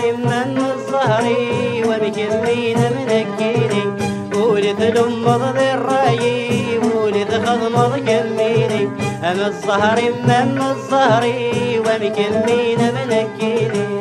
من الظهري ومكمين منكيني ولد الأمض الراي ولد خضمض كميني أم الظهر من الظهري ومكمين منكيني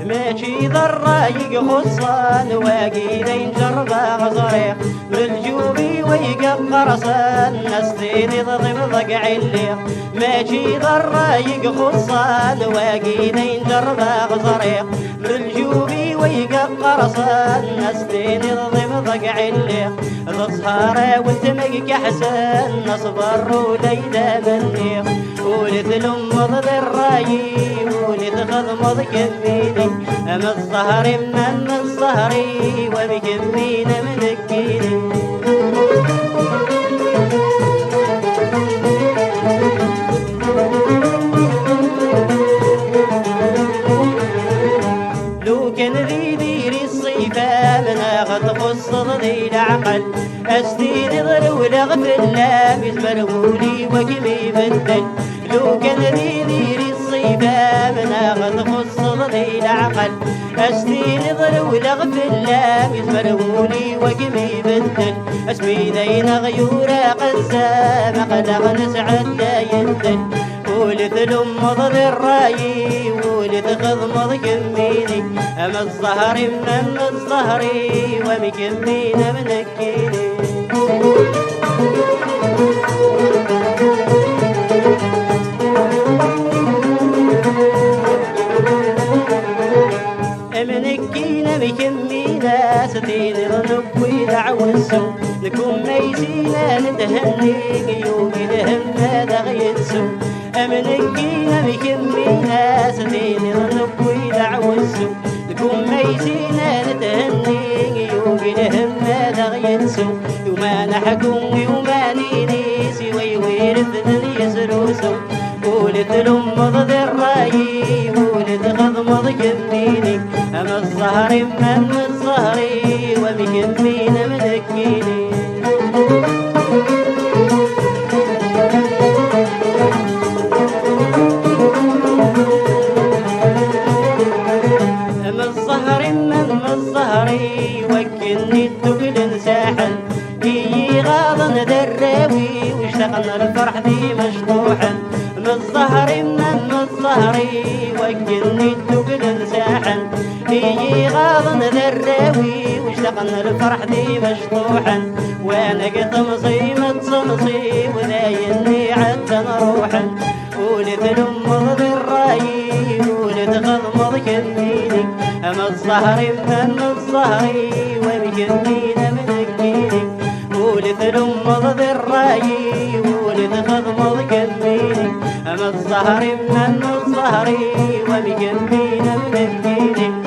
ماشي ضرايق خصان واقيدين جربا غزريق من الجوبي ويقف قرصان نستيني ضضم ضقع الليق ماشي ضرايق خصان واقيدين جربا غزريق من الجوبي ويقف قرصان نستيني ضضم ضقع الليق تصهر وانتمك حسن نصبر وليلة منيق ولد الأمض الراي ولد خضمض كميني أم الظهر من الظهري ومكمين منكيني لو كان ذي ديري الصيفة من أخذ خص ذي العقل أستين ضرو لغفل لابس مرغولي وكمي بدل لو كان ذي ديري الصيفة من أخذ خص ذي العقل أستين ضرو لغفل لابس مرغولي وكمي بدل اسمي ذين غيورا قسام قلق نسعد لا يندل ولد الأمض الراي ولد خضمض كميني أم الظهر من الظهري ومكمين منكيني منكينا مكمينا ستين ظنب دعوى السوء لكم ميسينا ندهني يوم دهمنا دغي السوء منكينا مكمينا ستين ظنب دعوى السوء لكم ميسينا ندهني يوم دهمنا دغي السوء يوما نحكم يوما نينيسي ويورث يسروسو ولد الأمض الراي ولد خضمض كميني أم الظهر من الظهري ومكمين منكيني أم الظهر من الظهري وكني الدقل ساحل هي غاضن دراوي واشتقنا الفرح ذي مشطوحا من الظهر من الظهري وكني الدقل ساحل هي غاضن دراوي واشتقنا الفرح ذي مشطوحا وانا قطم صيمة صمصي وذايني عدن روحا ولد الأمض الراي ولد خضمض كميني أم الظهر من الظهري ومكمين منكيني ولد الأمض الراي ولد خضمض كميني أم الظهر من الظهري ومكمين منكيني